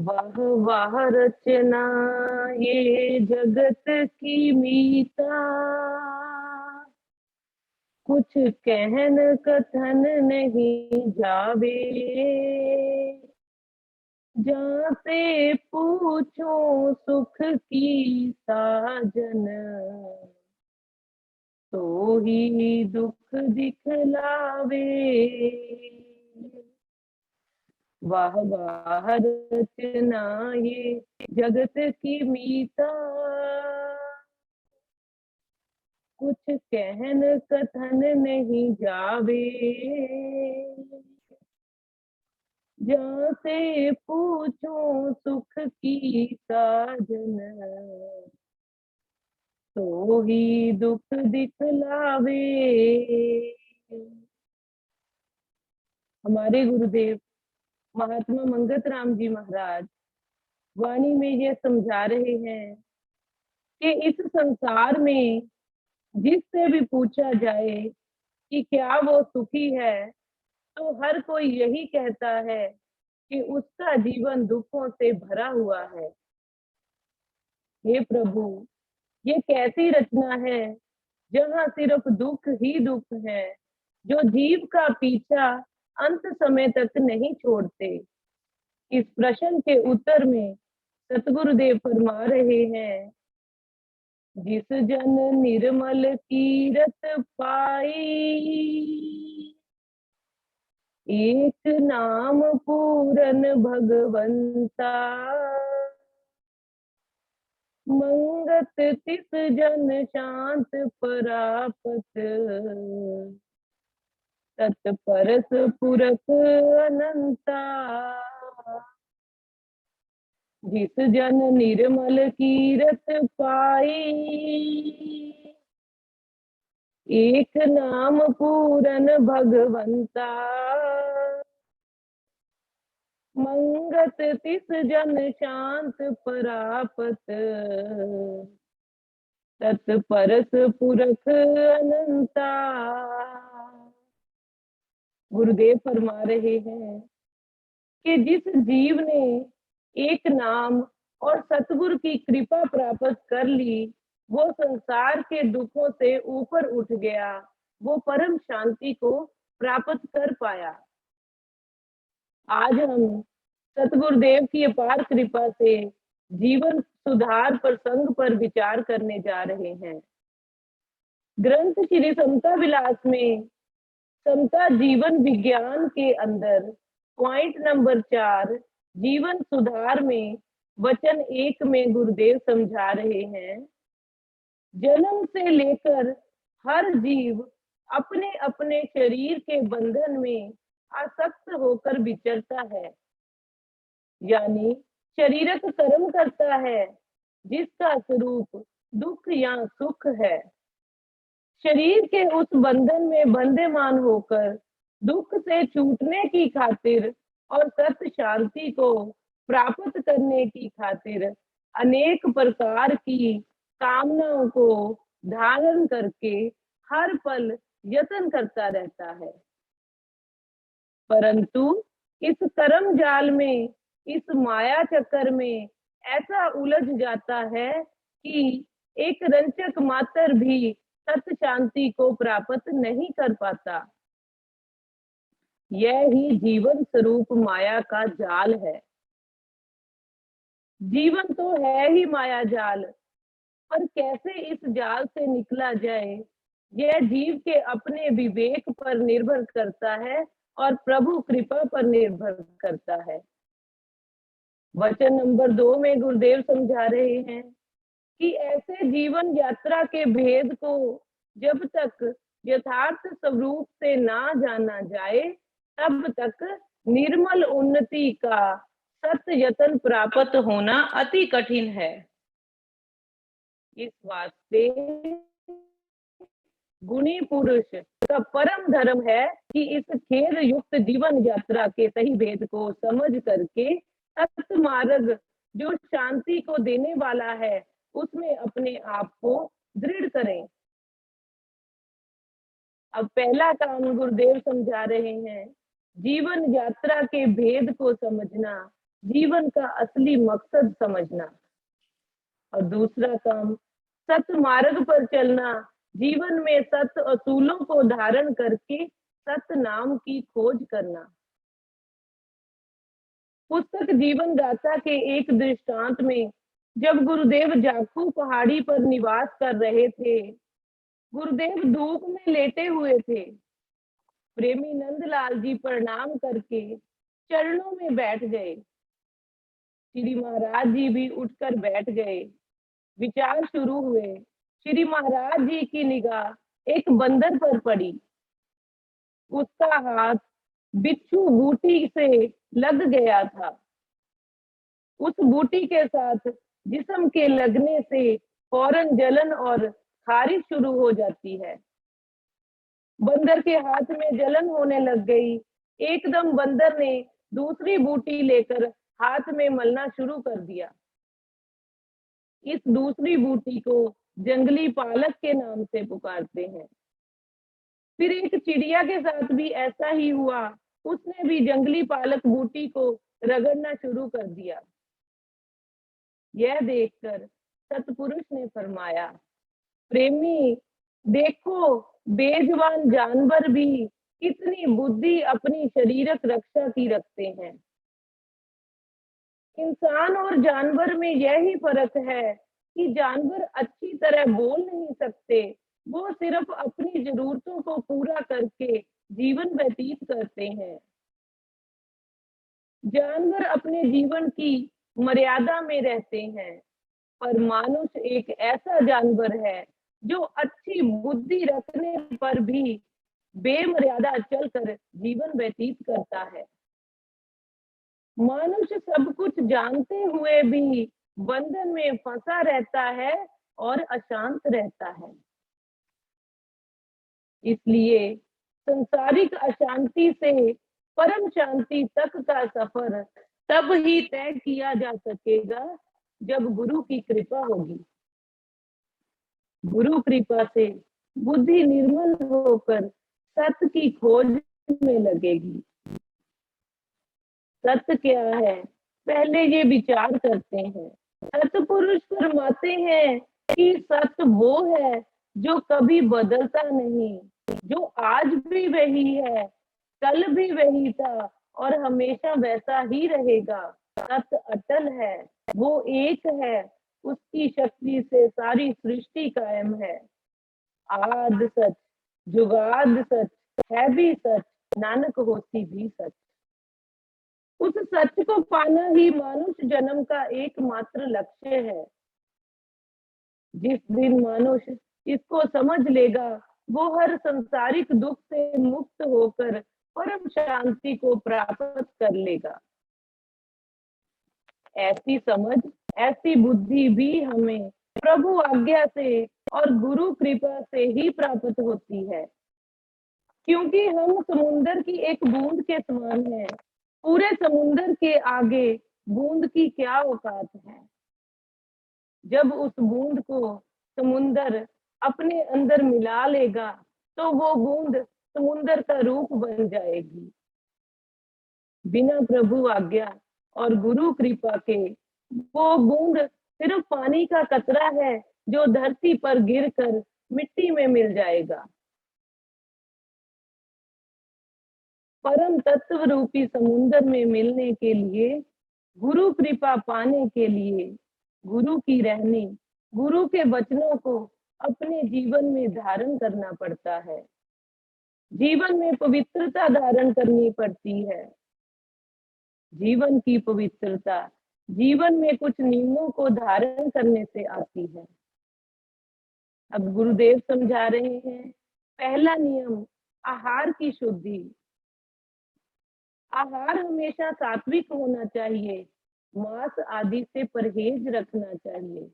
वाह वाह रचना ये जगत की मीता, कुछ कहन कथन नहीं जावे। जहाँ से पूछो सुख की साजन, तो ही दुख दिखलावे। वाह वाह रचना ये जगत की मीता, कुछ कहन कथन नहीं जावे। जहाँ से पूछो सुख की साजन, तो ही दुख दिखलावे। हमारे गुरुदेव महात्मा मंगत राम जी महाराज वाणी में ये समझा रहे हैं कि इस संसार में जिससे भी पूछा जाए कि क्या वो सुखी है, तो हर कोई यही कहता है कि उसका जीवन दुखों से भरा हुआ है। हे प्रभु, ये कैसी रचना है जहाँ सिर्फ दुख ही दुख है, जो जीव का पीछा अंत समय तक नहीं छोड़ते। इस प्रश्न के उत्तर में सतगुरुदेव फरमा रहे हैं, जिस जन निर्मल कीरत पाई, एक नाम पूरन भगवंता, मंगत तिस जन शांत परापत, तत्परस पुरख अनंता। जिस जन निर्मल कीरत पाई, एक नाम पूरन भगवंता, मंगत तिस जन शांत परापत, तत्परस पुरख अनंता। गुरुदेव फरमा रहे हैं कि जिस जीव ने एक नाम और सतगुरु की कृपा प्राप्त कर ली, वो संसार के दुखों से ऊपर उठ गया, वो परम शांति को प्राप्त कर पाया। आज हम सतगुरुदेव की अपार कृपा से जीवन सुधार प्रसंग पर विचार करने जा रहे हैं। ग्रंथ श्री समता विलास में समता जीवन विज्ञान के अंदर पॉइंट नंबर 4 जीवन सुधार में वचन 1 में गुरुदेव समझा रहे हैं, जन्म से लेकर हर जीव अपने अपने शरीर के बंधन में आसक्त होकर विचरता है, यानी शरीरक कर्म करता है जिसका स्वरूप दुख या सुख है। शरीर के उस बंधन में बंधेमान होकर दुख से छूटने की खातिर और सत्य शांति को प्राप्त करने की खातिर अनेक प्रकार की कामनाओं को धारण करके हर पल यत्न करता रहता है, परंतु इस कर्म जाल में, इस माया चक्कर में ऐसा उलझ जाता है कि एक रंचक मात्र भी सत्य शांति को प्राप्त नहीं कर पाता। यह ही जीवन स्वरूप माया का जाल है। जीवन तो है ही माया जाल, पर कैसे इस जाल से निकला जाए, यह जीव के अपने विवेक पर निर्भर करता है और प्रभु कृपा पर निर्भर करता है। वचन नंबर 2 में गुरुदेव समझा रहे हैं कि ऐसे जीवन यात्रा के भेद को जब तक यथार्थ स्वरूप से ना जाना जाए, तब तक निर्मल उन्नति का सत्य यत्न प्राप्त होना अति कठिन है। इस वास्ते गुणी पुरुष का परम धर्म है कि इस खेद युक्त जीवन यात्रा के सही भेद को समझ करके सत्य मार्ग जो शांति को देने वाला है, उसमें अपने आप को दृढ़ करें। अब पहला काम गुरुदेव समझा रहे हैं, जीवन यात्रा के भेद को समझना जीवन का असली मकसद समझना। और दूसरा काम, सत मार्ग पर चलना, जीवन में सत असूलों को धारण करके सत नाम की खोज करना। पुस्तक जीवन गाथा के एक दृष्टांत में जब गुरुदेव जाखू पहाड़ी पर निवास कर रहे थे, गुरुदेव धूप में लेटे हुए थे। प्रेमी नंदलाल जी प्रणाम करके चरणों में बैठ गए। श्री महाराज जी भी उठकर बैठ गए। विचार शुरू हुए। श्री महाराज जी की निगाह एक बंदर पर पड़ी। उसका हाथ बिच्छू बूटी से लग गया था। उस बूटी के साथ जिस्म के लगने से फौरन जलन और खारिश शुरू हो जाती है। बंदर के हाथ में जलन होने लग गई। एकदम बंदर ने दूसरी बूटी लेकर हाथ में मलना शुरू कर दिया। इस दूसरी बूटी को जंगली पालक के नाम से पुकारते हैं। फिर एक चिड़िया के साथ भी ऐसा ही हुआ। उसने भी जंगली पालक बूटी को रगड़ना शुरू कर दिया। यह देखकर सतपुरुष ने फरमाया, प्रेमी, देखो, बेजुबान जानवर भी कितनी बुद्धि अपनी शरीरक रक्षा की रखते हैं। इंसान और जानवर में यही फर्क है कि जानवर अच्छी तरह बोल नहीं सकते, वो सिर्फ अपनी जरूरतों को पूरा करके जीवन व्यतीत करते हैं। जानवर अपने जीवन की मर्यादा में रहते हैं, पर मानुष एक ऐसा जानवर है जो अच्छी बुद्धि रखने पर भी बेमर्यादा चलकर जीवन व्यतीत करता है। मनुष्य सब कुछ जानते हुए भी बंधन में फंसा रहता है और अशांत रहता है। इसलिए संसारिक अशांति से परम शांति तक का सफर तब ही तय किया जा सकेगा जब गुरु की कृपा होगी। गुरु कृपा से बुद्धि निर्मल होकर सत्य की खोज में लगेगी। सत्य क्या है, पहले ये विचार करते हैं। सतपुरुष फरमाते हैं कि सत्य वो है जो कभी बदलता नहीं, जो आज भी वही है, कल भी वही था और हमेशा वैसा ही रहेगा। सत्य अटल है, वो एक है, उसकी शक्ति से सारी सृष्टि कायम है। आद सच, जुगाद सच, है भी सच, नानक होसी भी सच। उस सच को पाना ही मानुष जन्म का एकमात्र लक्ष्य है। जिस दिन मनुष्य इसको समझ लेगा, वो हर संसारिक दुख से मुक्त होकर परम शांति को प्राप्त कर लेगा। ऐसी समझ, ऐसी बुद्धि भी हमें प्रभु आज्ञा से और गुरु कृपा से ही प्राप्त होती है, क्योंकि हम समुन्दर की एक बूंद के समान हैं। पूरे समुन्दर के आगे बूंद की क्या औकात है। जब उस बूंद को समुन्दर अपने अंदर मिला लेगा, तो वो बूंद समुन्दर का रूप बन जाएगी। बिना प्रभु आज्ञा और गुरु कृपा के वो बूंद सिर्फ पानी का कतरा है जो धरती पर गिरकर मिट्टी में मिल जाएगा। परम तत्व रूपी समुन्दर में मिलने के लिए, गुरु कृपा पाने के लिए, गुरु की रहनी, गुरु के वचनों को अपने जीवन में धारण करना पड़ता है। जीवन में पवित्रता धारण करनी पड़ती है। जीवन की पवित्रता जीवन में कुछ नियमों को धारण करने से आती है। अब गुरुदेव समझा रहे हैं, पहला नियम, आहार की शुद्धि। आहार हमेशा सात्विक होना चाहिए। मांस आदि से परहेज रखना चाहिए।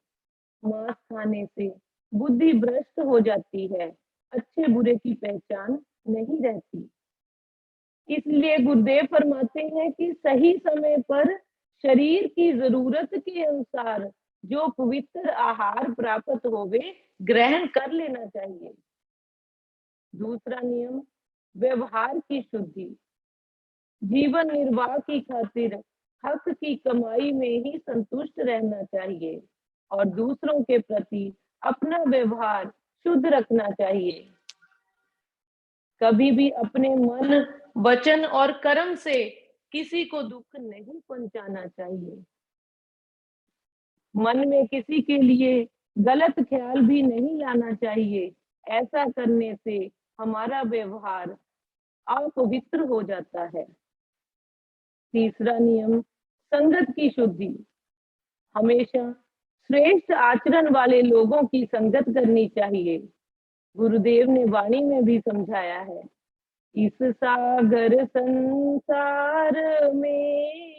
मांस खाने से बुद्धि भ्रष्ट हो जाती है, अच्छे बुरे की पहचान नहीं रहती। इसलिए गुरुदेव फरमाते हैं कि सही समय पर शरीर की जरूरत के अनुसार जो पवित्र आहार प्राप्त होवे, ग्रहण कर लेना चाहिए। दूसरा नियम, व्यवहार की शुद्धि। जीवन निर्वाह की खातिर हक की कमाई में ही संतुष्ट रहना चाहिए और दूसरों के प्रति अपना व्यवहार शुद्ध रखना चाहिए। कभी भी अपने मन, वचन और कर्म से किसी को दुख नहीं पहुंचाना चाहिए। मन में किसी के लिए गलत ख्याल भी नहीं लाना चाहिए। ऐसा करने से हमारा व्यवहार अपवित्र हो जाता है। तीसरा नियम, संगत की शुद्धि। हमेशा श्रेष्ठ आचरण वाले लोगों की संगत करनी चाहिए। गुरुदेव ने वाणी में भी समझाया है, इस सागर संसार में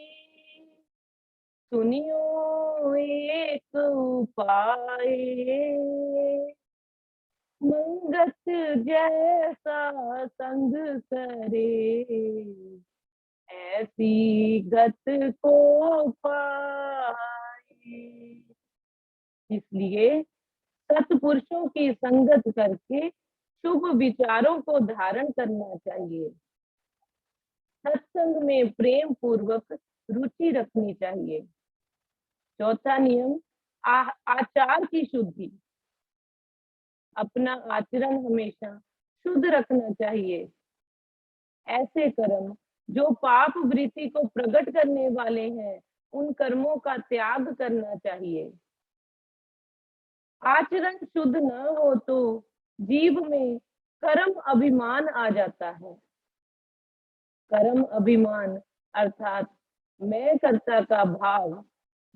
सुनियो एक उपाय, मंगत जैसा संग करे, ऐसी गत को पाए। इसलिए सत्पुरुषों की संगत करके शुभ विचारों को धारण करना चाहिए। सत्संग में प्रेम पूर्वक रुचि रखनी चाहिए। चौथा नियम, आचार की शुद्धि। अपना आचरण हमेशा शुद्ध रखना चाहिए। ऐसे कर्म जो पाप वृत्ति को प्रकट करने वाले हैं, उन कर्मों का त्याग करना चाहिए। आचरण शुद्ध न हो तो जीव में कर्म अभिमान आ जाता है। कर्म अभिमान अर्थात मैं कर्ता का भाव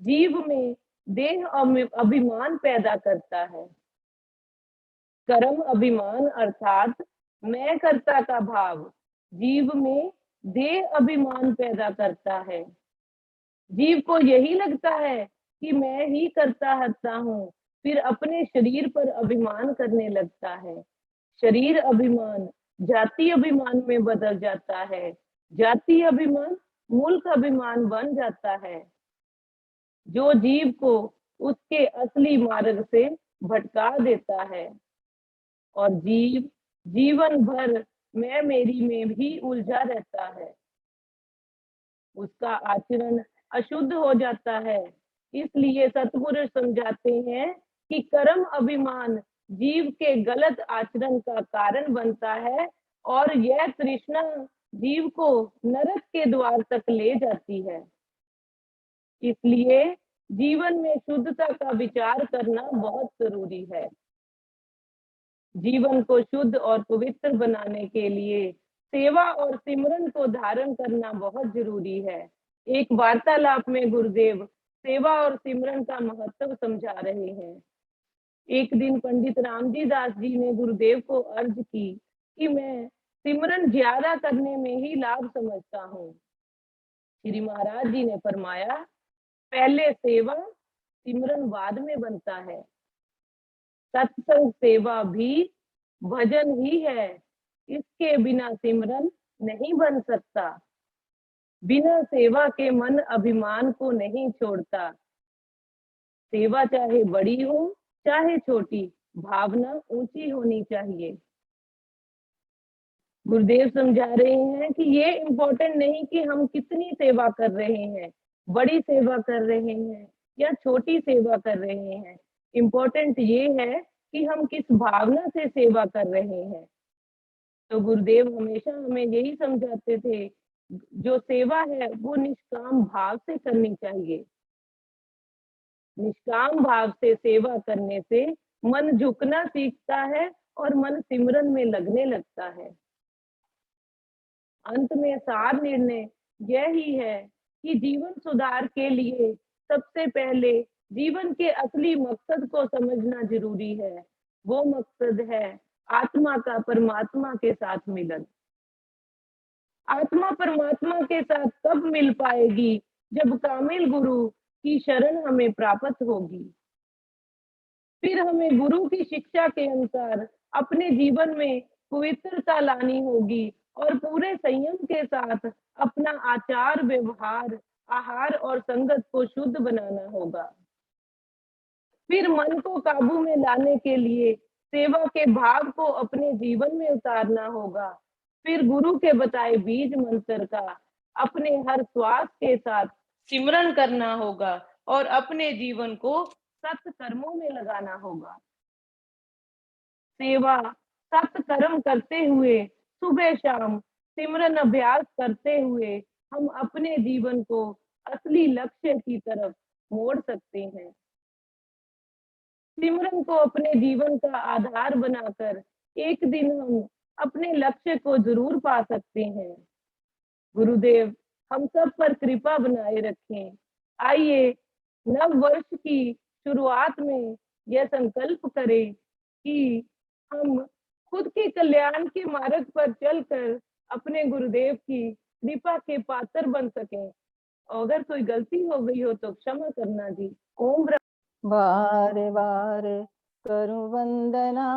जीव में देह अभिमान पैदा करता है। कर्म अभिमान अर्थात मैं कर्ता का भाव जीव में देह अभिमान पैदा करता है। जीव को यही लगता है कि मैं ही करता हरता हूँ, फिर अपने शरीर पर अभिमान करने लगता है। शरीर अभिमान जाति अभिमान में बदल जाता है। जाति अभिमान मुल्क अभिमान बन जाता है, जो जीव को उसके असली मार्ग से भटका देता है और जीव जीवन भर मैं मेरी में भी उलझा रहता है। उसका आचरण अशुद्ध हो जाता है। इसलिए सतपुरुष समझाते हैं कि कर्म अभिमान जीव के गलत आचरण का कारण बनता है और यह तृष्णा जीव को नरक के द्वार तक ले जाती है। इसलिए जीवन में शुद्धता का विचार करना बहुत जरूरी है। जीवन को शुद्ध और पवित्र बनाने के लिए सेवा और सिमरन को धारण करना बहुत जरूरी है। एक वार्तालाप में गुरुदेव सेवा और सिमरन का महत्व समझा रहे हैं। एक दिन पंडित रामजी दास जी ने गुरुदेव को अर्ज की कि मैं सिमरन ज्यादा करने में ही लाभ समझता हूँ। श्री महाराज जी ने फरमाया, पहले सेवा, सिमरन बाद में बनता है। सत्संग सेवा भी भजन ही है, इसके बिना सिमरन नहीं बन सकता। बिना सेवा के मन अभिमान को नहीं छोड़ता। सेवा चाहे बड़ी हो चाहे छोटी, भावना ऊंची होनी चाहिए। गुरुदेव समझा रहे हैं कि ये इम्पोर्टेंट नहीं कि हम कितनी सेवा कर रहे हैं, बड़ी सेवा कर रहे हैं या छोटी सेवा कर रहे हैं। इम्पोर्टेंट ये है कि हम किस भावना से सेवा कर रहे हैं। तो गुरुदेव हमेशा हमें यही समझाते थे, जो सेवा है वो निष्काम भाव से करनी चाहिए। निष्काम भाव से सेवा करने से मन झुकना सीखता है और मन सिमरन में लगने लगता है। अंत में सार निर्णय यह ही है कि जीवन सुधार के लिए सबसे पहले जीवन के असली मकसद को समझना जरूरी है। वो मकसद है आत्मा का परमात्मा के साथ मिलन। आत्मा परमात्मा के साथ कब मिल पाएगी? जब कामिल गुरु की शरण हमें प्राप्त होगी। फिर हमें गुरु की शिक्षा के अनुसार अपने जीवन में पवित्रता लानी होगी और पूरे संयम के साथ अपना आचार व्यवहार, आहार और संगत को शुद्ध बनाना होगा। फिर मन को काबू में लाने के लिए सेवा के भाव को अपने जीवन में उतारना होगा। फिर गुरु के बताए बीज मंत्र का अपने हर श्वास के साथ सिमरन करना होगा और अपने जीवन को सत्कर्मों में लगाना होगा। सेवा, सत्कर्म करते हुए, सुबह शाम सिमरन अभ्यास करते हुए हम अपने जीवन को असली लक्ष्य की तरफ मोड़ सकते हैं। सिमरन को अपने जीवन का आधार बनाकर एक दिन हम अपने लक्ष्य को ज़रूर पा सकते हैं। गुरुदेव हम सब पर कृपा बनाए रखें। आइए नव वर्ष की शुरुआत में यह संकल्प करें कि हम खुद के कल्याण के मार्ग पर चलकर अपने गुरुदेव की कृपा के पात्र बन सकें। अगर कोई गलती हो गई हो तो क्षमा करना जी। ओम बार बार करूं वंदना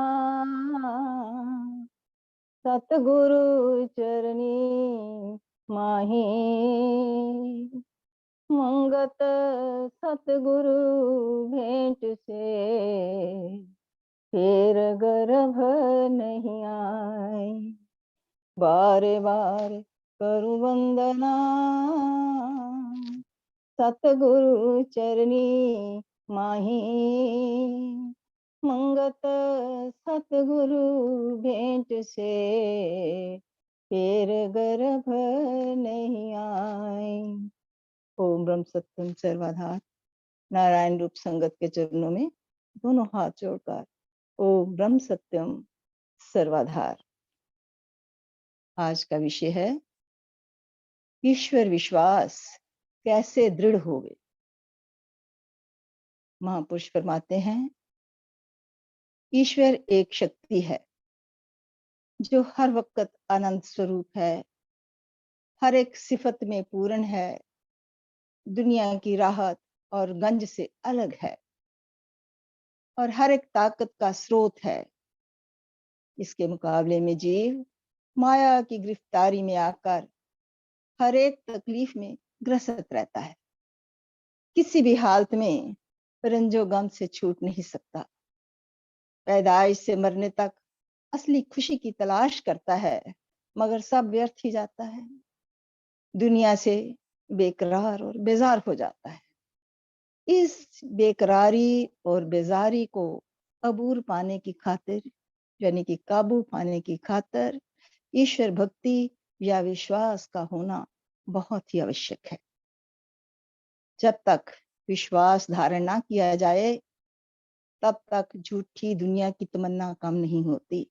सतगुरु चरणी माही मंगत सतगुरु भेंट से फिर गर्भ नहीं आए। बार बार करूं वंदना सतगुरु चरणी माही मंगत सतगुरु भेंट से फिर गर्भ नहीं आए। ओम ब्रह्म सत्यम सर्वाधार। नारायण रूप संगत के चरणों में दोनों हाथ जोड़कर ओम ब्रह्म सत्यम सर्वाधार। आज का विषय है ईश्वर विश्वास कैसे दृढ़ होवे। महापुरुष फरमाते हैं ईश्वर एक शक्ति है जो हर वक्त आनंद स्वरूप है, हर एक सिफत में पूर्ण है, दुनिया की राहत और गंज से अलग है और हर एक ताकत का स्रोत है। इसके मुकाबले में जीव माया की गिरफ्तारी में आकर हर एक तकलीफ में ग्रसित रहता है, किसी भी हालत में रंजो गम से छूट नहीं सकता। पैदाइश से मरने तक असली खुशी की तलाश करता है, मगर सब व्यर्थ ही जाता है। दुनिया से बेकरार और बेजार हो जाता है। इस बेकरारी और बेजारी को अबूर पाने की खातिर, यानी कि काबू पाने की खातिर ईश्वर भक्ति या विश्वास का होना बहुत ही आवश्यक है। जब तक विश्वास धारण ना किया जाए तब तक झूठी दुनिया की तमन्ना कम नहीं होती,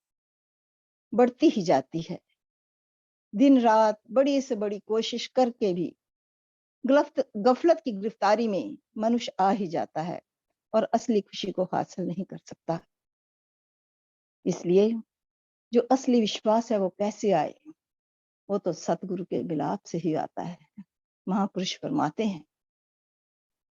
बढ़ती ही जाती है। दिन रात बड़ी से बड़ी कोशिश करके भी गफलत की गिरफ्तारी में मनुष्य आ ही जाता है और असली खुशी को हासिल नहीं कर सकता। इसलिए जो असली विश्वास है वो कैसे आए? वो तो सतगुरु के मिलाप से ही आता है। महापुरुष फरमाते हैं,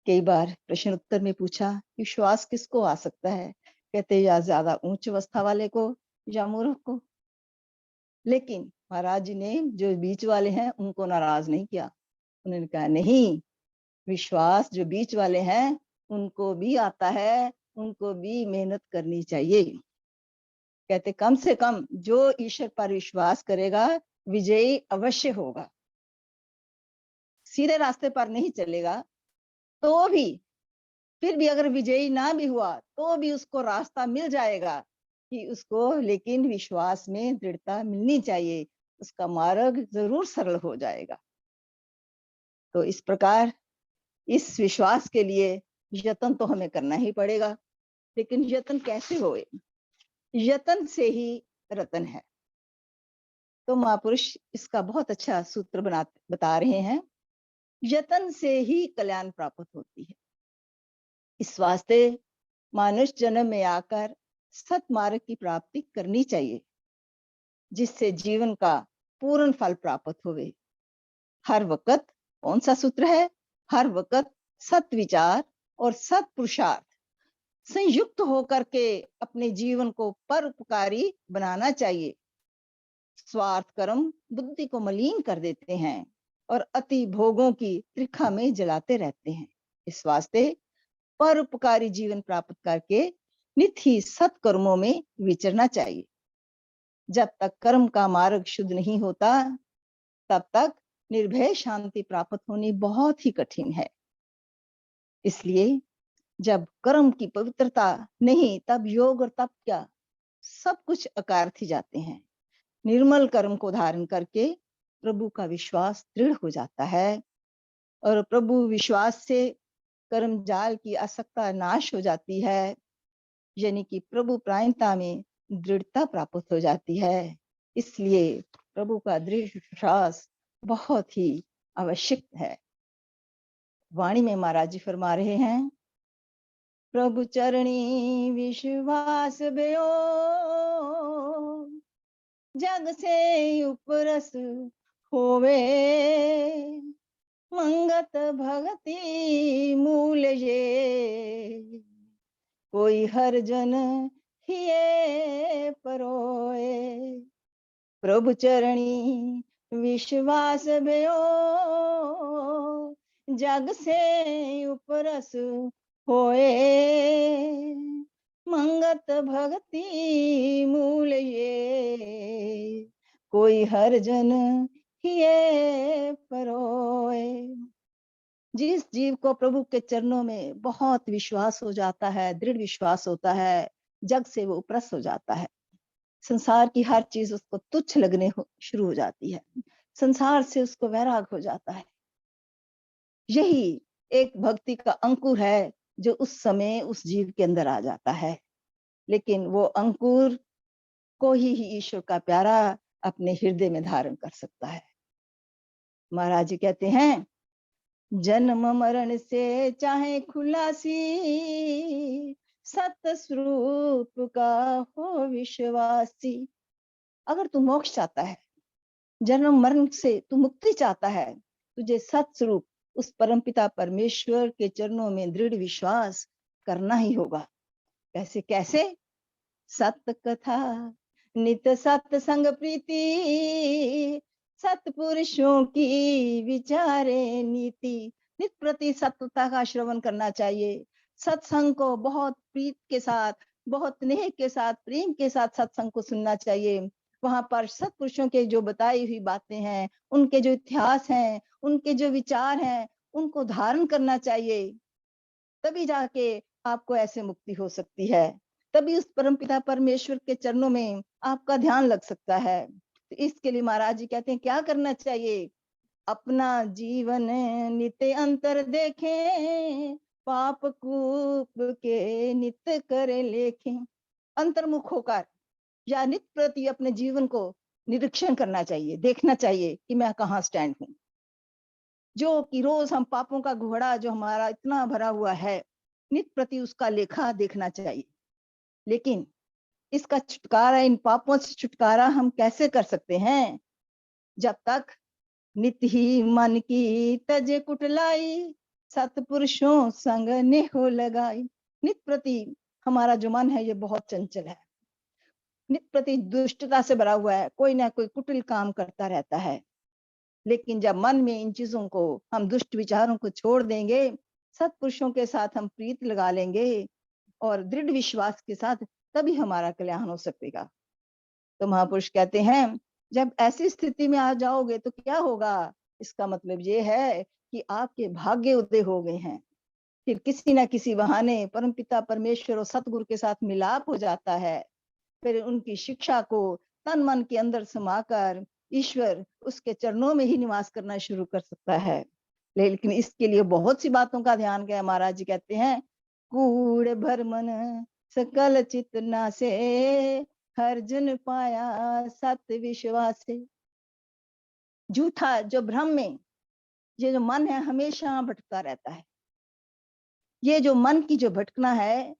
कई बार प्रश्न उत्तर में पूछा विश्वास किसको आ सकता है? कहते या ज्यादा उच्च अवस्था वाले को या मूर्ख को। लेकिन महाराज जी ने जो बीच वाले हैं उनको नाराज नहीं किया। उन्होंने कहा नहीं, विश्वास जो बीच वाले हैं उनको भी आता है, उनको भी मेहनत करनी चाहिए। कहते कम से कम जो ईश्वर पर विश्वास करेगा विजयी अवश्य होगा। सीधे रास्ते पर नहीं चलेगा तो भी, फिर भी अगर विजयी ना भी हुआ तो भी उसको रास्ता मिल जाएगा कि उसको, लेकिन विश्वास में दृढ़ता मिलनी चाहिए, उसका मार्ग जरूर सरल हो जाएगा। तो इस प्रकार इस विश्वास के लिए यत्न तो हमें करना ही पड़ेगा। लेकिन यत्न कैसे होए? यत्न से ही रतन है। तो महापुरुष इसका बहुत अच्छा सूत्र बता रहे हैं, यत्न से ही कल्याण प्राप्त होती है। इस वास्ते मानुष जन्म में आकर सतमार्ग की प्राप्ति करनी चाहिए, जिससे जीवन का पूर्ण फल प्राप्त होवे। हर वक्त कौन सा सूत्र है? हर वक्त सत विचार और सत पुरुषार्थ संयुक्त होकर के अपने जीवन को परोपकारी बनाना चाहिए। स्वार्थ कर्म बुद्धि को मलिन कर देते हैं और अति भोगों की त्रिखा में जलाते रहते हैं। इस वास्ते परोपकारी जीवन प्राप्त करके नित्य ही सत्कर्मों में विचरना चाहिए। जब तक कर्म का मार्ग शुद्ध नहीं होता तब तक निर्भय शांति प्राप्त होनी बहुत ही कठिन है। इसलिए जब कर्म की पवित्रता नहीं, तब योग और तप क्या, सब कुछ अकार्थ ही जाते हैं। निर्मल कर्म को धारण करके प्रभु का विश्वास दृढ़ हो जाता है और प्रभु विश्वास से कर्म जाल की आसक्ता नाश हो जाती है, यानी कि प्रभु प्रायणता में दृढ़ता प्राप्त हो जाती है। इसलिए प्रभु का दृढ़ विश्वास बहुत ही आवश्यक है। वाणी में महाराज जी फरमा रहे हैं, प्रभु चरणी विश्वास बेओ, जग से उपरस होवे, मंगत भगति मूल ये, कोई हर जन हिये परोए। प्रभु चरणी विश्वास बेओ, जग से उपरस होए, मंगत भक्ति मूल ये, कोई हर जन हिये परोए। जिस जीव को प्रभु के चरणों में बहुत विश्वास हो जाता है, दृढ़ विश्वास होता है, जग से वो उपरस हो जाता है। संसार की हर चीज उसको तुच्छ लगने शुरू हो जाती है, संसार से उसको वैराग हो जाता है। यही एक भक्ति का अंकुर है जो उस समय उस जीव के अंदर आ जाता है। लेकिन वो अंकुर को ही ईश्वर का प्यारा अपने हृदय में धारण कर सकता है। महाराज जी कहते हैं, जन्म मरण से चाहे खुलासी, सत स्वरूप का हो विश्वासी। अगर तू मोक्ष चाहता है, जन्म मरण से तू मुक्ति चाहता है, तुझे सत स्वरूप उस परमपिता परमेश्वर के चरणों में दृढ़ विश्वास करना ही होगा। कैसे कैसे? सत्य कथा नित सत्संग प्रीति, सत्पुरुषों की विचारे नीति। नित प्रति सत्यता का श्रवण करना चाहिए। सत्संग को बहुत प्रीत के साथ, बहुत स्नेह के साथ, प्रेम के साथ सत्संग को सुनना चाहिए। वहां पर सत्पुरुषों के जो बताई हुई बातें हैं, उनके जो इतिहास हैं, उनके जो विचार हैं, उनको धारण करना चाहिए। तभी जाके आपको ऐसे मुक्ति हो सकती है, तभी उस परमपिता परमेश्वर के चरणों में आपका ध्यान लग सकता है। तो इसके लिए महाराज जी कहते हैं क्या करना चाहिए? अपना जीवन नित्य अंतर देखें, पाप कूप के नित्य करे लेखें। अंतर्मुख होकर या नित्य प्रति अपने जीवन को निरीक्षण करना चाहिए, देखना चाहिए कि मैं कहाँ स्टैंड हूँ। जो कि रोज हम पापों का घोड़ा जो हमारा इतना भरा हुआ है, नित्य प्रति उसका लेखा देखना चाहिए। लेकिन इसका छुटकारा, इन पापों से छुटकारा हम कैसे कर सकते हैं? जब तक नित ही मन की तजे कुटलाई, सतपुरुषों संग ने हो लगाई। नित प्रति हमारा जो मन है ये बहुत चंचल है, नित प्रति दुष्टता से भरा हुआ है, कोई ना कोई कुटिल काम करता रहता है। लेकिन जब मन में इन चीजों को, हम दुष्ट विचारों को छोड़ देंगे, सत्पुरुषों के साथ हम प्रीत लगा लेंगे और दृढ़ विश्वास के साथ, तभी हमारा कल्याण हो सकेगा। तो महापुरुष कहते हैं, जब ऐसी स्थिति में आ जाओगे तो क्या होगा? इसका मतलब ये है कि आपके भाग्य उदय हो गए हैं। फिर किसी ना किसी बहाने परमपिता परमेश्वर और सतगुरु के साथ मिलाप हो जाता है। फिर उनकी शिक्षा को तन मन के अंदर समाकर ईश्वर उसके चरणों में ही निवास करना शुरू कर सकता है। लेकिन इसके लिए बहुत सी बातों का ध्यान गया। महाराज जी कहते हैं, कूड़ भरमन सकल चित नासे, हर जन पाया सत्य विश्वास से। झूठा जो भ्रम में ये जो मन है हमेशा भटकता रहता है। ये जो मन की जो भटकना है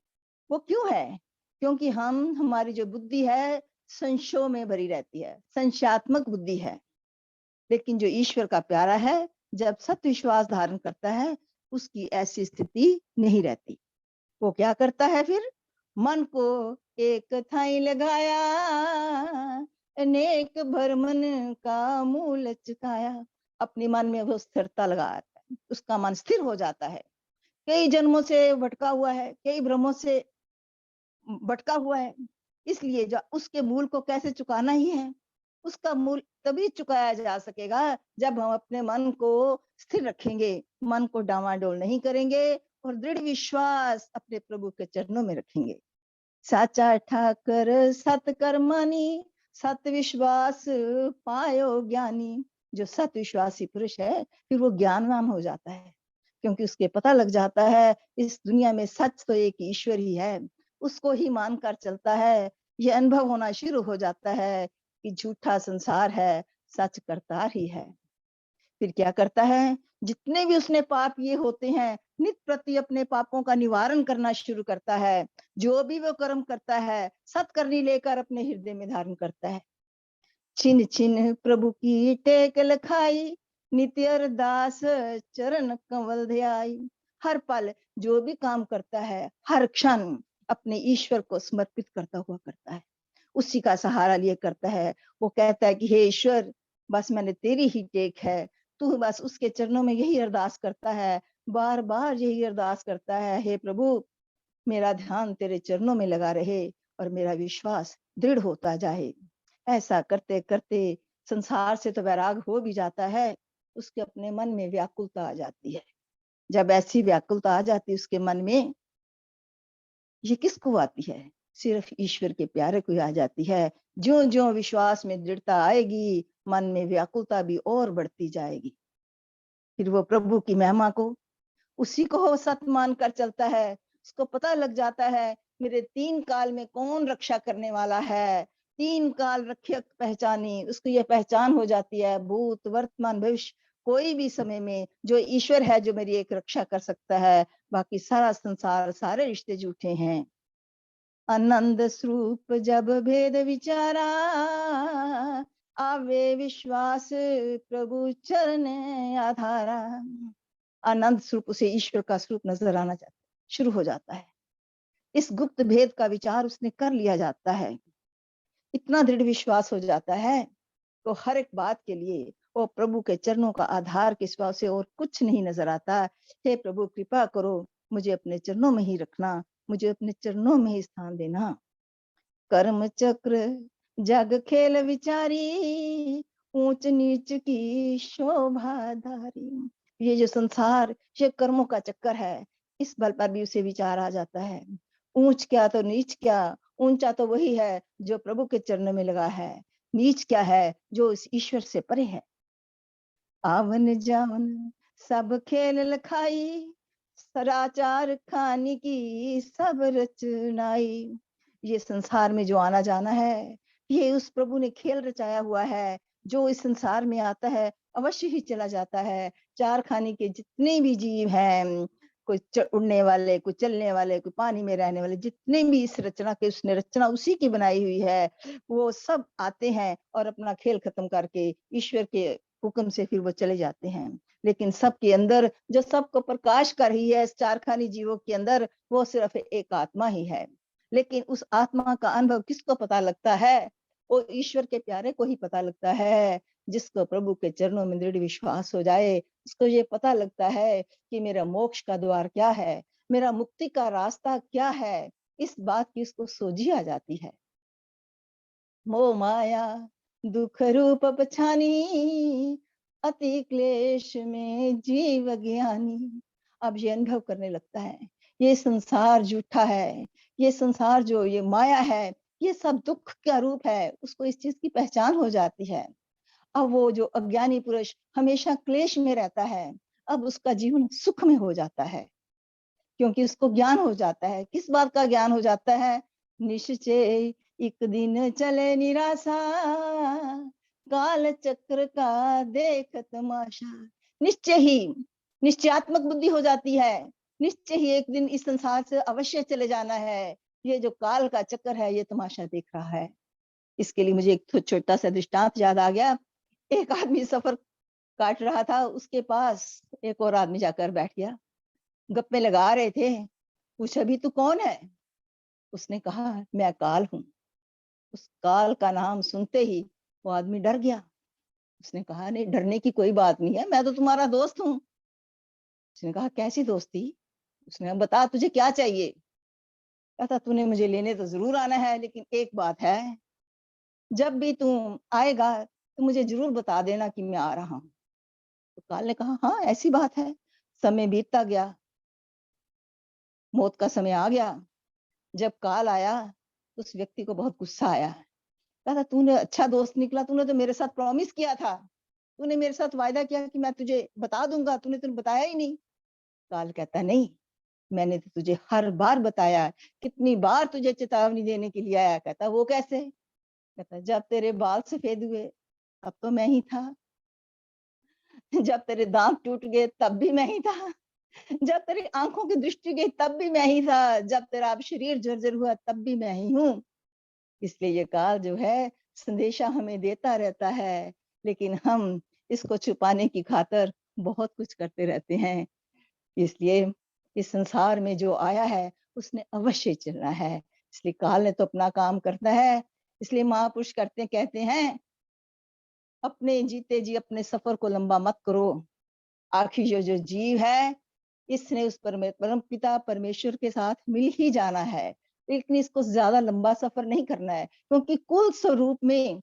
वो क्यों है? क्योंकि हमारी जो बुद्धि है संशय में भरी रहती है, संशयात्मक बुद्धि है। लेकिन जो ईश्वर का प्यारा है, जब सत्य विश्वास धारण करता है, उसकी ऐसी स्थिति नहीं रहती। वो क्या करता है फिर? मन को एक थाई लगाया, अनेक भरमन का मूल चुकाया। अपने मन में वो स्थिरता लगा, उसका मन स्थिर हो जाता है। कई जन्मों से भटका हुआ है, कई भ्रमों से भटका हुआ है, इसलिए जो उसके मूल को कैसे चुकाना ही है। उसका मूल्य तभी चुकाया जा सकेगा जब हम अपने मन को स्थिर रखेंगे, मन को डावाडोल नहीं करेंगे और दृढ़ विश्वास अपने प्रभु के चरणों में रखेंगे। साचा ठाकर सत कर्मानी, सत विश्वास पायो ज्ञानी। जो सत विश्वासी पुरुष है फिर वो ज्ञानवान हो जाता है, क्योंकि उसके पता लग जाता है इस दुनिया में सच तो एक ईश्वर ही है, उसको ही मानकर चलता है। ये अनुभव होना शुरू हो जाता है कि झूठा संसार है, सच करतार ही है। फिर क्या करता है, जितने भी उसने पाप ये होते हैं नित प्रति अपने पापों का निवारण करना शुरू करता है। जो भी वो कर्म करता है सत्कर्णी लेकर अपने हृदय में धारण करता है। छिन छिन प्रभु की टेक लखाई, नित्य अरदास चरण कंवल ध्याई। हर पल जो भी काम करता है हर क्षण अपने ईश्वर को समर्पित करता हुआ करता है, उसी का सहारा लिए करता है। वो कहता है कि हे ईश्वर, बस मैंने तेरी ही टेक है। तू बस उसके चरणों में यही अरदास करता है, बार बार यही अरदास करता है, हे प्रभु मेरा ध्यान तेरे चरणों में लगा रहे और मेरा विश्वास दृढ़ होता जाए। ऐसा करते करते संसार से तो वैराग हो भी जाता है, उसके अपने मन में व्याकुलता आ जाती है। जब ऐसी व्याकुलता आ जाती है उसके मन में, ये किसको आती है, सिर्फ ईश्वर के प्यारे को आ जाती है। जो जो विश्वास में दृढ़ता आएगी मन में व्याकुलता भी और बढ़ती जाएगी। फिर वो प्रभु की महिमा को, उसी को वो सत मान कर चलता है। उसको पता लग जाता है मेरे 3 काल में कौन रक्षा करने वाला है। 3 काल रक्षक पहचानी, उसको ये पहचान हो जाती है भूत वर्तमान भविष्य कोई भी समय में जो ईश्वर है जो मेरी एक रक्षा कर सकता है, बाकी सारा संसार सारे रिश्ते झूठे हैं। आनंद स्वरूप जब भेद विचारा, आवे विश्वास प्रभु चरण आधारा। आनंद स्वरूप उसे ईश्वर का स्वरूप नजर आना शुरू हो जाता है। इस गुप्त भेद का विचार उसने कर लिया जाता है, इतना दृढ़ विश्वास हो जाता है तो हर एक बात के लिए वो प्रभु के चरणों का आधार के सिवा से और कुछ नहीं नजर आता। हे प्रभु कृपा करो, मुझे अपने चरणों में ही रखना, मुझे अपने चरणों में ही स्थान देना। कर्म चक्र जग खेल विचारी, ऊंच नीच की शोभाधारी। ये जो संसार ये कर्मों का चक्कर है, इस बल पर भी उसे विचार आ जाता है। ऊंच क्या तो नीच क्या, ऊंचा तो वही है जो प्रभु के चरणों में लगा है, नीच क्या है जो इस ईश्वर से परे है। आवन जावन सब खेल लखाई, सदाचार खानी की सब रचनाई। ये संसार में जो आना जाना है ये उस प्रभु ने खेल रचाया हुआ है। जो इस संसार में आता है अवश्य ही चला जाता है। चार खाने के जितने भी जीव हैं, कोई उड़ने वाले, कोई चलने वाले, कोई पानी में रहने वाले, जितने भी इस रचना के उसने रचना उसी की बनाई हुई है, वो सब आते हैं और अपना खेल खत्म करके ईश्वर के हुक्म से फिर वो चले जाते हैं। लेकिन सबके अंदर जो सबको प्रकाश कर रही है इस चारखानी जीवों के अंदर, वो सिर्फ एक आत्मा ही है। लेकिन उस आत्मा का अनुभव किसको पता लगता है? वो ईश्वर के प्यारे को ही पता लगता है। जिसको प्रभु के चरणों में दृढ़ विश्वास हो जाए, उसको ये पता लगता है कि मेरा मोक्ष का द्वार क्या है, मेरा मुक्ति का रास्ता क्या है। इस बात की उसको सोझी आ जाती है। मोह माया दुख रूप पछानी, अति क्लेश में जीव ज्ञानी। अब ये अनुभव करने लगता है ये संसार झूठा है, ये संसार जो ये माया है ये सब दुख का रूप है। उसको इस चीज की पहचान हो जाती है। अब वो जो अज्ञानी पुरुष हमेशा क्लेश में रहता है, अब उसका जीवन सुख में हो जाता है, क्योंकि उसको ज्ञान हो जाता है। किस बात का ज्ञान हो जाता है? निश्चय एक दिन चले निराशा, काल चक्र का देख तमाशा। निश्चय ही निश्चयात्मक बुद्धि हो जाती है। निश्चय ही एक दिन इस संसार से अवश्य चले जाना है। ये जो काल का चक्कर है ये तमाशा देख रहा है। इसके लिए मुझे एक छोटा सा दृष्टांत याद आ गया। एक आदमी सफर काट रहा था, उसके पास एक और आदमी जाकर बैठ गया, गप्पे लगा रहे थे। पूछा भी तू कौन है? उसने कहा मैं काल हूं। उस काल का नाम सुनते ही वो आदमी डर गया। उसने कहा नहीं, डरने की कोई बात नहीं है, मैं तो तुम्हारा दोस्त हूँ। उसने कहा कैसी दोस्ती? उसने कहा बता तुझे क्या चाहिए? कहता तूने मुझे लेने तो जरूर आना है, लेकिन एक बात है, जब भी तू आएगा तो मुझे जरूर बता देना कि मैं आ रहा हूँ। तो काल ने कहा, हाँ ऐसी बात है। समय बीतता गया, मौत का समय आ गया। जब काल आया तो उस व्यक्ति को बहुत गुस्सा आया। कहा था, तूने अच्छा दोस्त निकला, तूने तो मेरे साथ प्रॉमिस किया था, तूने मेरे साथ वायदा किया कि मैं तुझे बता दूंगा, तूने तुझे बताया ही नहीं। काल कहता, नहीं, मैंने तो तुझे हर बार बताया है, कितनी बार तुझे चेतावनी देने के लिए आया। कहता, वो कैसे? कहता, जब तेरे बाल सफेद हुए तब तो मैं ही था, जब तेरे दांत टूट गए तब भी मैं ही था, जब तेरी आंखों की दृष्टि गई तब भी मैं ही था, जब तेरा अब शरीर जर्जर हुआ तब भी मैं ही हूँ। इसलिए ये काल जो है संदेशा हमें देता रहता है, लेकिन हम इसको छुपाने की खातिर बहुत कुछ करते रहते हैं। इसलिए इस संसार में जो आया है उसने अवश्य चलना है। इसलिए काल ने तो अपना काम करता है। इसलिए महापुरुष कहते हैं, अपने जीते जी अपने सफर को लंबा मत करो। आखिर जो जीव है इसने उस परम पिता परमेश्वर के साथ मिल ही जाना है, लेकिन इसको ज्यादा लंबा सफर नहीं करना है, क्योंकि कुल स्वरूप में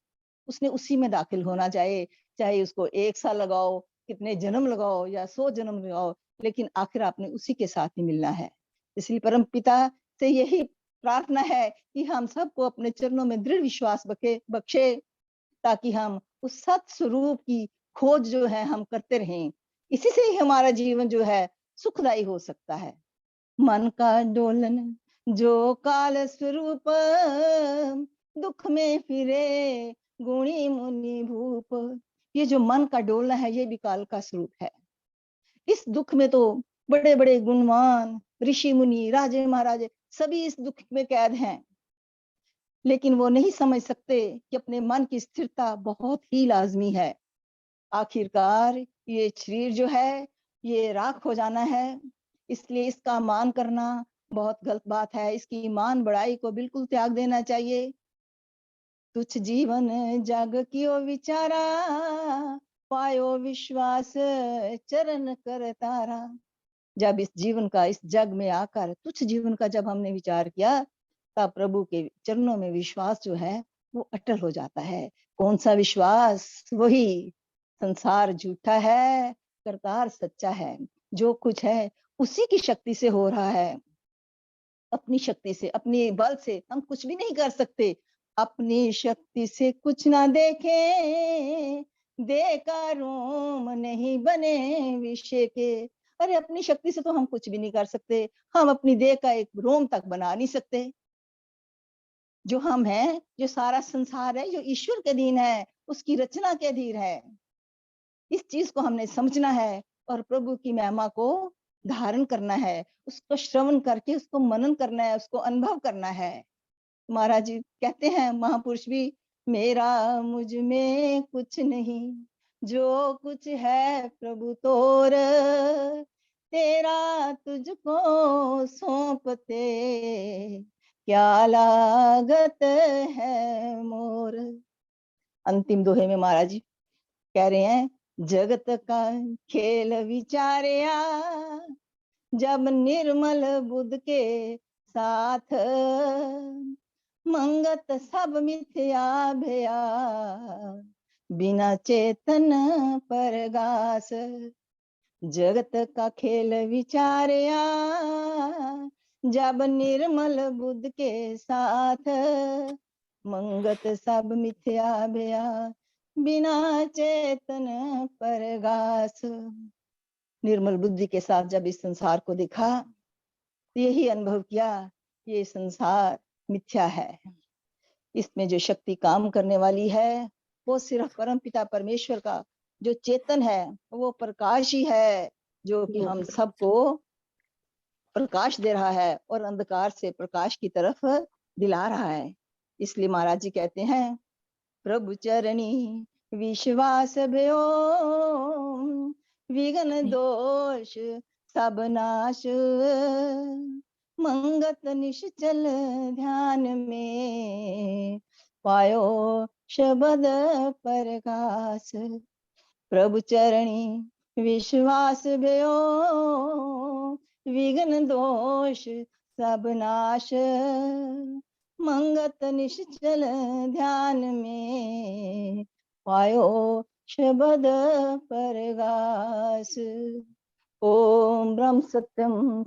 उसने उसी में दाखिल होना चाहिए। चाहे उसको 1 साल लगाओ, कितने जन्म लगाओ या 100 जन्म लगाओ, लेकिन आखिर आपने उसी के साथ ही मिलना है। इसलिए परम पिता से यही प्रार्थना है कि हम सबको अपने चरणों में दृढ़ विश्वास बख्शे, ताकि हम उस सत स्वरूप की खोज जो है हम करते रहें। इसी से ही हमारा जीवन जो है सुखदायी हो सकता है। मन का डोलन जो काल स्वरूप, दुख में फिरे गुणी मुनि भूप। ये जो मन का डोलना है ये भी काल का स्वरूप है। इस दुख में तो बड़े बड़े गुणवान ऋषि मुनि राजे महाराजे सभी इस दुख में कैद हैं, लेकिन वो नहीं समझ सकते कि अपने मन की स्थिरता बहुत ही लाजमी है। आखिरकार ये शरीर जो है ये राख हो जाना है, इसलिए इसका मान करना बहुत गलत बात है। इसकी मान बढ़ाई को बिल्कुल त्याग देना चाहिए। तुच्छ जीवन जग कियो विचारा, पायो विश्वास चरण कर तारा। जब इस जीवन का इस जग में आकर तुच्छ जीवन का जब हमने विचार किया, तब प्रभु के चरणों में विश्वास जो है वो अटल हो जाता है। कौन सा विश्वास? वही, संसार झूठा है, करतार सच्चा है। जो कुछ है उसी की शक्ति से हो रहा है। अपनी शक्ति से अपने बल से हम कुछ भी नहीं कर सकते। अपनी शक्ति से कुछ ना देखे, देखा रोम नहीं बने विषय के। अरे अपनी शक्ति से तो हम कुछ भी नहीं कर सकते, हम अपनी देह का एक रोम तक बना नहीं सकते। जो हम हैं, जो सारा संसार है, जो ईश्वर के अधीन है, उसकी रचना के अधीन है। इस चीज को हमने समझना है और प्रभु की महिमा को धारण करना है, उसको श्रवण करके उसको मनन करना है, उसको अनुभव करना है। महाराज जी कहते हैं, महापुरुष भी, मेरा मुझ में कुछ नहीं, जो कुछ है प्रभु तोर, तेरा तुझको सौंपते क्या लागत है मोर। अंतिम दोहे में महाराज जी कह रहे हैं, जगत का खेल विचारया, जब निर्मल बुद्ध के साथ, मंगत सब मिथ्या भया, बिना चेतन परगास। जगत का खेल विचारया, जब निर्मल बुद्ध के साथ, मंगत सब मिथ्या भया, बिना चेतन परगास। निर्मल बुद्धि के साथ जब इस संसार को देखा, यही अनुभव किया, ये संसार मिथ्या है। इसमें जो शक्ति काम करने वाली है वो सिर्फ परम पिता परमेश्वर का जो चेतन है, वो प्रकाश ही है, जो कि हम सबको प्रकाश दे रहा है और अंधकार से प्रकाश की तरफ दिला रहा है। इसलिए महाराज जी कहते हैं, प्रभु चरणी विश्वास भयो, विघ्न दोष सब नाश, मंगत निश्चल ध्यान में, पायो शबद प्रकाश। प्रभु चरणी विश्वास भयो, विघ्न दोष सब नाश, मंगत निश्चल ध्यान में, पायो शबद परगास। ओम ब्रह्म सत्यम